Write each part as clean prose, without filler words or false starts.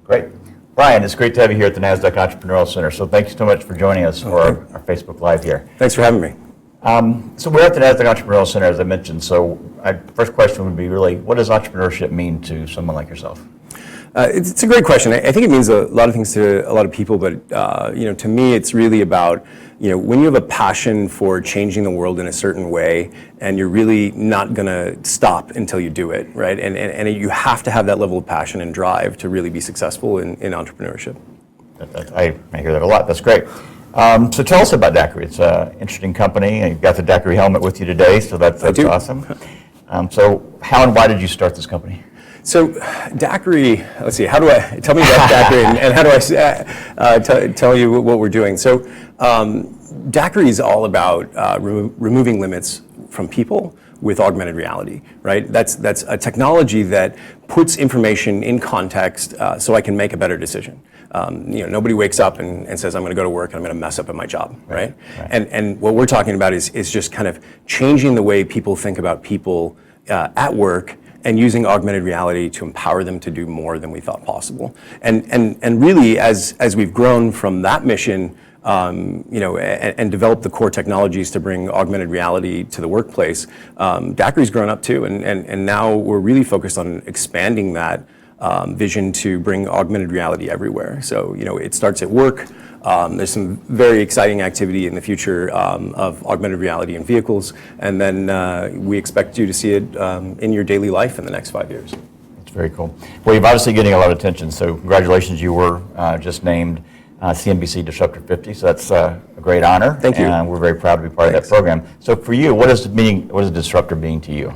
Great. Brian, it's great to have you here at the Nasdaq Entrepreneurial Center. So thank you so much for joining us for our Facebook Live here. Thanks for having me. So we're at the Nasdaq Entrepreneurial Center, as I mentioned. So first question would be really, what does entrepreneurship mean to someone like yourself? It's a great question. I think it means a lot of things to a lot of people, but to me, it's really about when you have a passion for changing the world in a certain way, and you're really not going to stop until you do it, right? And you have to have that level of passion and drive to really be successful in entrepreneurship. I hear that a lot. That's great. So tell us about Daqri. It's an interesting company, and you've got the Daqri helmet with you today, so that's awesome. So how and why did you start this company? So Daqri, let's see, tell me about Daqri and how do I tell you what we're doing? So Daqri is all about removing limits from people with augmented reality, right? That's a technology that puts information in context so I can make a better decision. Nobody wakes up and says, I'm going to go to work and I'm going to mess up at my job, right? And what we're talking about is just kind of changing the way people think about people at work and using augmented reality to empower them to do more than we thought possible. And really, as we've grown from that mission, and developed the core technologies to bring augmented reality to the workplace, Daqri's grown up too, and now we're really focused on expanding that vision to bring augmented reality everywhere. So, it starts at work. There's some very exciting activity in the future of augmented reality in vehicles, and then we expect you to see it in your daily life in the next 5 years. That's very cool. Well, you're obviously getting a lot of attention, so congratulations. You were just named CNBC Disruptor50, so that's a great honor. Thank you. And we're very proud to be part of that program. So for you, what is a disruptor mean to you?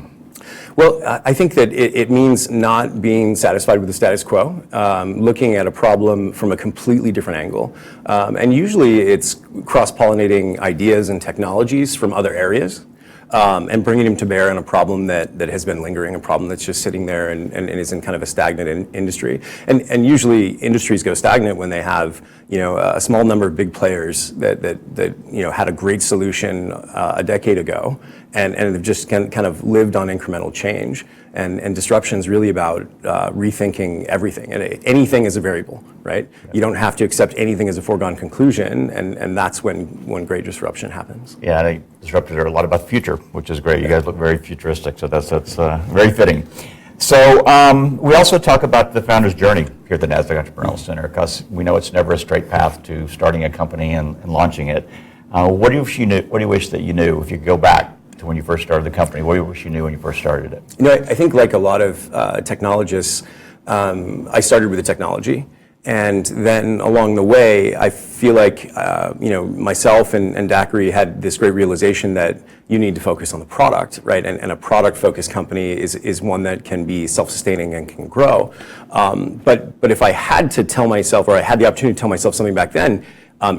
Well, I think that it means not being satisfied with the status quo, looking at a problem from a completely different angle. And usually it's cross-pollinating ideas and technologies from other areas and bringing them to bear on a problem that has been lingering, a problem that's just sitting there and is in kind of a stagnant industry. And usually industries go stagnant when they have a small number of big players that had a great solution a decade ago and have just kind of lived on incremental change. And disruption is really about rethinking everything. And anything is a variable, right? Yeah. You don't have to accept anything as a foregone conclusion, and that's when great disruption happens. Yeah, I think disruptors are a lot about the future, which is great. You guys look very futuristic, so that's very fitting. So we also talk about the founder's journey here at the Nasdaq Entrepreneurial Center, because we know it's never a straight path to starting a company and launching it. What do you wish that you knew if you could go back to when you first started the company? What do you wish you knew when you first started it? I think like a lot of technologists, I started with the technology. And then along the way, I feel like myself and Daqri had this great realization that you need to focus on the product, right? And a product-focused company is one that can be self-sustaining and can grow. But if I had to tell myself, or I had the opportunity to tell myself something back then,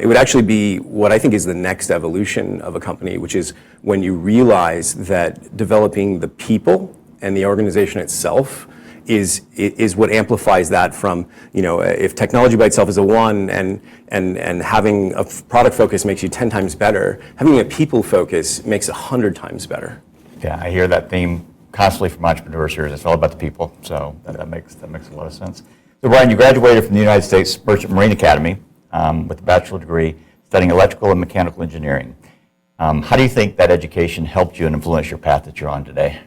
it would actually be what I think is the next evolution of a company, which is when you realize that developing the people and the organization itself is what amplifies that from, if technology by itself is a 1 and having a product focus makes you 10 times better, having a people focus makes 100 times better. Yeah, I hear that theme constantly from entrepreneurs here. It's all about the people, so that makes a lot of sense. So Brian, you graduated from the United States Merchant Marine Academy with a bachelor degree studying electrical and mechanical engineering. How do you think that education helped you and influenced your path that you're on today?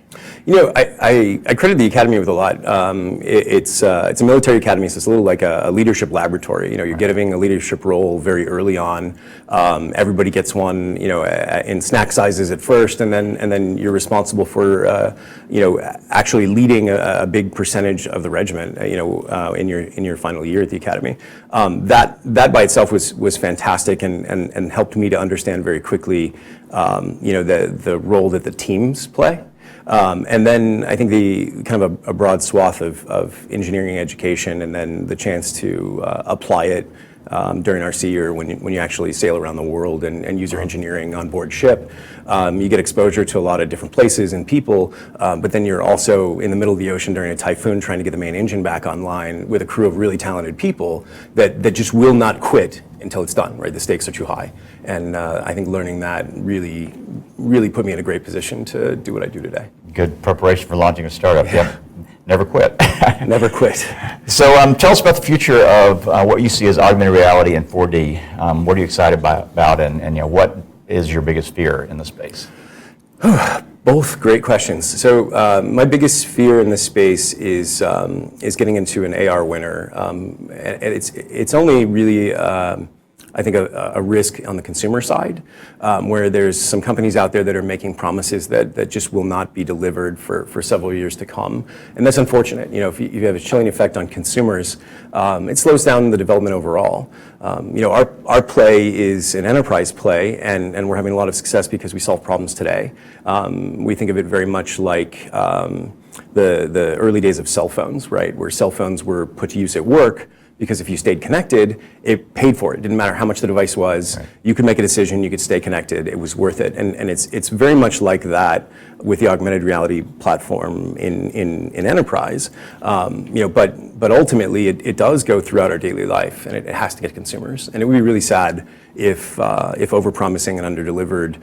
I credit the academy with a lot. It's a military academy, so it's a little like a leadership laboratory. You're getting a leadership role very early on. Everybody gets one, in snack sizes at first, and then you're responsible for, actually leading a big percentage of the regiment, in your final year at the academy. That by itself was fantastic and helped me to understand very quickly, the role that the teams play. And then I think the kind of a broad swath of engineering education, and then the chance to apply it during our sea year when you actually sail around the world and use your engineering on board ship. You get exposure to a lot of different places and people, but then you're also in the middle of the ocean during a typhoon trying to get the main engine back online with a crew of really talented people that just will not quit until it's done, right? The stakes are too high. And I think learning that really put me in a great position to do what I do today. Good preparation for launching a startup, yeah. Never quit. Never quit. So tell us about the future of what you see as augmented reality and 4D. What are you excited about, and what is your biggest fear in the space? Both great questions. So my biggest fear in this space is getting into an AR winner. And it's only really, I think, a risk on the consumer side, where there's some companies out there that are making promises that just will not be delivered for several years to come. And that's unfortunate. If you have a chilling effect on consumers, it slows down the development overall. Our play is an enterprise play, and we're having a lot of success because we solve problems today. We think of it very much like the early days of cell phones, right? Where cell phones were put to use at work, because if you stayed connected, it paid for it. It didn't matter how much the device was. Right. You could make a decision. You could stay connected. It was worth it. And it's very much like that with the augmented reality platform in enterprise. But ultimately, it does go throughout our daily life, and it has to get consumers. And it would be really sad if overpromising and underdelivered,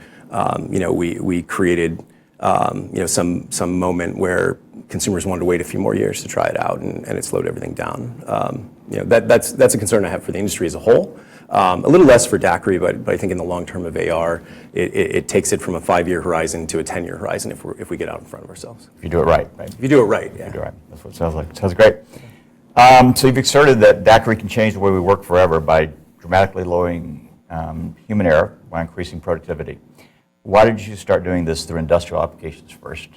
we created some moment where consumers wanted to wait a few more years to try it out, and it slowed everything down. That's a concern I have for the industry as a whole. A little less for Daqri, but I think in the long term of AR, it takes it from a 5-year horizon to a 10-year horizon if we get out in front of ourselves. If you do it right, right? If you do it right, yeah. If you do it right. That's what it sounds like. Sounds great. So you've asserted that Daqri can change the way we work forever by dramatically lowering human error while increasing productivity. Why did you start doing this through industrial applications first?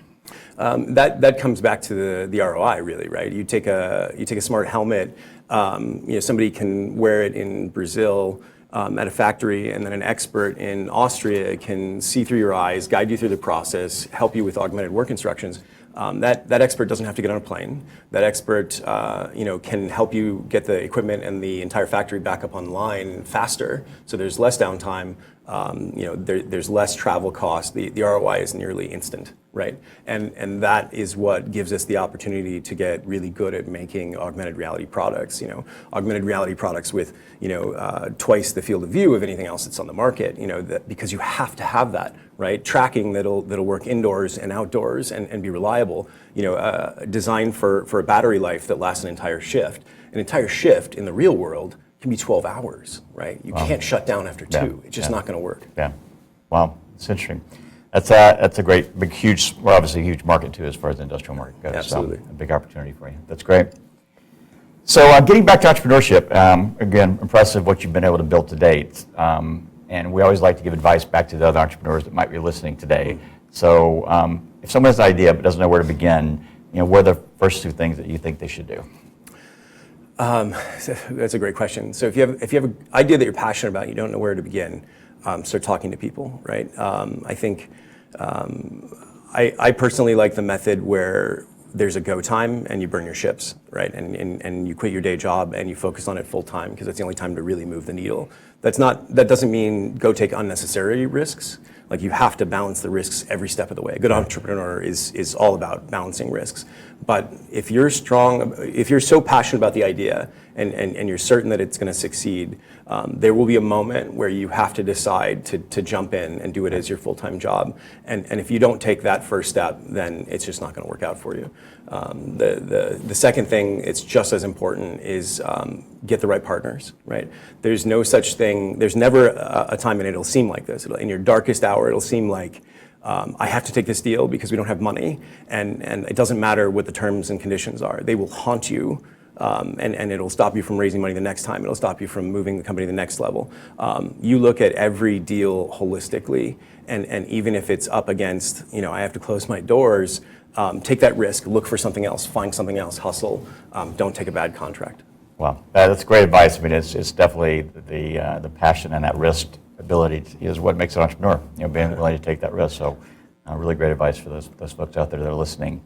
That comes back to the ROI, really, right? You take a smart helmet. Somebody can wear it in Brazil at a factory, and then an expert in Austria can see through your eyes, guide you through the process, help you with augmented work instructions. That expert doesn't have to get on a plane. That expert, can help you get the equipment and the entire factory back up online faster. So there's less downtime. There's less travel cost. The ROI is nearly instant, right? And that is what gives us the opportunity to get really good at making augmented reality products. Augmented reality products with twice the field of view of anything else that's on the market. Because you have to have that, right? Tracking that'll work indoors and outdoors and be reliable. Designed for a battery life that lasts an entire shift. An entire shift in the real world can be 12 hours, right? You can't shut down after 2. It's just not going to work. Yeah. Wow. It's interesting. That's a great, big, huge, obviously a huge market too, as far as the industrial market goes. Absolutely. So a big opportunity for you. That's great. So getting back to entrepreneurship, again, impressive what you've been able to build to date. And we always like to give advice back to the other entrepreneurs that might be listening today. So if someone has an idea but doesn't know where to begin, what are the first 2 things that you think they should do? That's a great question. So if you have an idea that you're passionate about, you don't know where to begin, start talking to people, right? I think I personally like the method where there's a go time and you burn your ships, right? And you quit your day job and you focus on it full time, because that's the only time to really move the needle. That doesn't mean go take unnecessary risks. Like, you have to balance the risks every step of the way. A good entrepreneur is all about balancing risks. But if you're so passionate about the idea and you're certain that it's going to succeed, there will be a moment where you have to decide to jump in and do it as your full-time job. And if you don't take that first step, then it's just not going to work out for you. The second thing, it's just as important, is get the right partners, right? There's no such thing, there's never a time when it'll seem like this. In your darkest hour, it'll seem like, I have to take this deal because we don't have money, and it doesn't matter what the terms and conditions are. They will haunt you, and it'll stop you from raising money the next time. It'll stop you from moving the company to the next level. You look at every deal holistically, and even if it's up against, I have to close my doors, take that risk, look for something else, find something else, hustle. Don't take a bad contract. Wow, that's great advice. I mean, it's definitely the passion and that risk ability is what makes an entrepreneur, being willing to take that risk. So really great advice for those folks out there that are listening.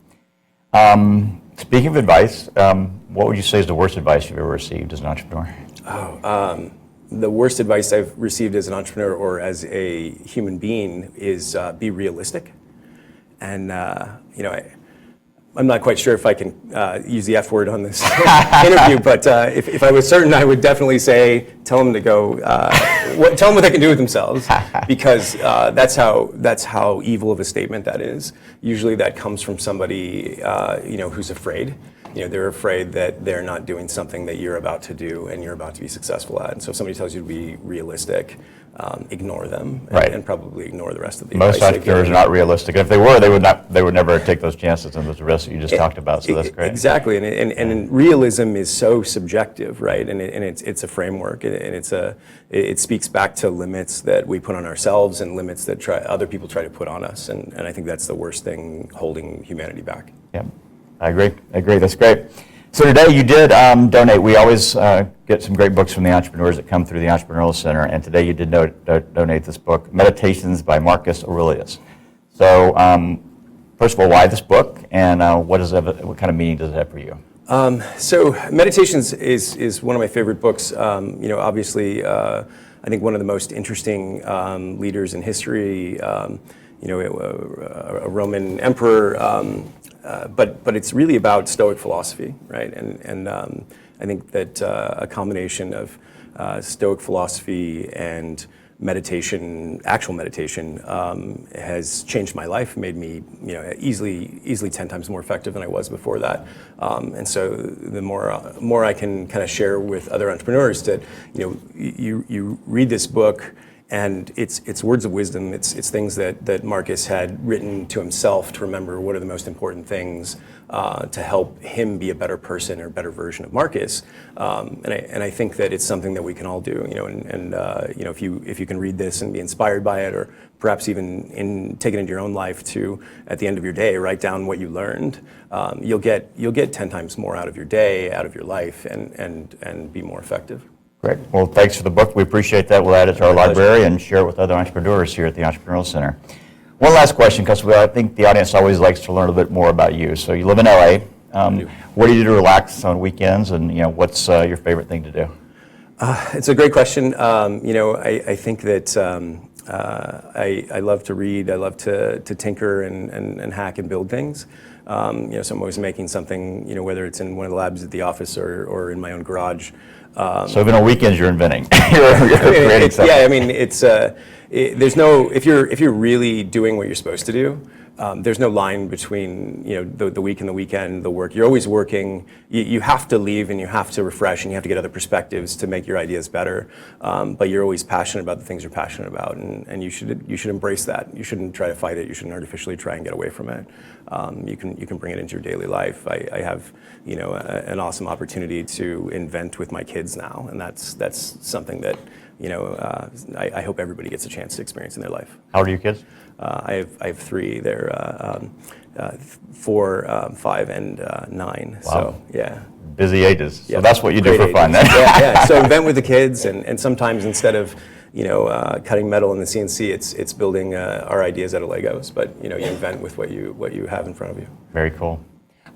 Speaking of advice, what would you say is the worst advice you've ever received as an entrepreneur? The worst advice I've received as an entrepreneur or as a human being is be realistic. And, I'm not quite sure if I can use the F word on this interview, but if I was certain, I would definitely say, tell them to go, tell them what they can do with themselves, because that's how evil of a statement that is. Usually that comes from somebody, who's afraid. They're afraid that they're not doing something that you're about to do and you're about to be successful at. And so if somebody tells you to be realistic, ignore them, and probably ignore the rest of the advice. Most entrepreneurs are not realistic. If they were, they would never take those chances and those risks that you just talked about. So that's great. Exactly, and realism is so subjective, right? And it's a framework, and it speaks back to limits that we put on ourselves and limits that other people try to put on us. And I think that's the worst thing holding humanity back. Yeah, I agree. That's great. So today you did donate. We always get some great books from the entrepreneurs that come through the Entrepreneurial Center, and today you did donate this book, Meditations by Marcus Aurelius. So first of all, why this book, and what kind of meaning does it have for you? So Meditations is one of my favorite books. Obviously, I think one of the most interesting leaders in history, a Roman emperor, but it's really about Stoic philosophy, right? And I think that a combination of Stoic philosophy and actual meditation, has changed my life, made me, easily 10 times more effective than I was before that. And so the more I can kind of share with other entrepreneurs that, you read this book, and it's words of wisdom. It's things that Marcus had written to himself to remember what are the most important things to help him be a better person or a better version of Marcus. And I think that it's something that we can all do. If you can read this and be inspired by it, or perhaps even take it into your own life to, at the end of your day, write down what you learned, you'll get 10 times more out of your day, out of your life, and be more effective. Great. Well, thanks for the book. We appreciate that. We'll add it to our library and share it with other entrepreneurs here at the Entrepreneurial Center. One last question, because I think the audience always likes to learn a bit more about you. So you live in LA. What do you do to relax on weekends, and what's your favorite thing to do? It's a great question. I think that I love to read. I love to tinker and hack and build things. So I'm always making something, whether it's in one of the labs at the office or in my own garage. So even on weekends you're inventing. you're creating something. Yeah, I mean, there's no, if you're really doing what you're supposed to do, there's no line between the week and the weekend, the work. You're always working. You have to leave and you have to refresh and you have to get other perspectives to make your ideas better. But you're always passionate about the things you're passionate about, and you should embrace that. You shouldn't try to fight it. You shouldn't artificially try and get away from it. You can bring it into your daily life. I have an awesome opportunity to invent with my kids now, and that's something that I hope everybody gets a chance to experience in their life. How old are your kids? I have three. They're 4, 5, and 9. Wow. So yeah, busy ages. So yeah, that's what you do for ages. fun. Then. Yeah. So invent with the kids, and sometimes instead of cutting metal in the CNC, it's building our ideas out of Legos. But you invent with what you have in front of you. Very cool.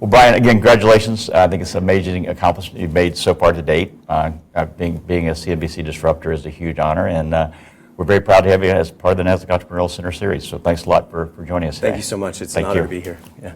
Well, Brian, again, congratulations. I think it's an amazing accomplishment you've made so far to date. Being a CNBC Disruptor is a huge honor, and we're very proud to have you as part of the Nasdaq Entrepreneurial Center series. So thanks a lot for joining us today. Thank you so much. It's an honor to be here. Yeah.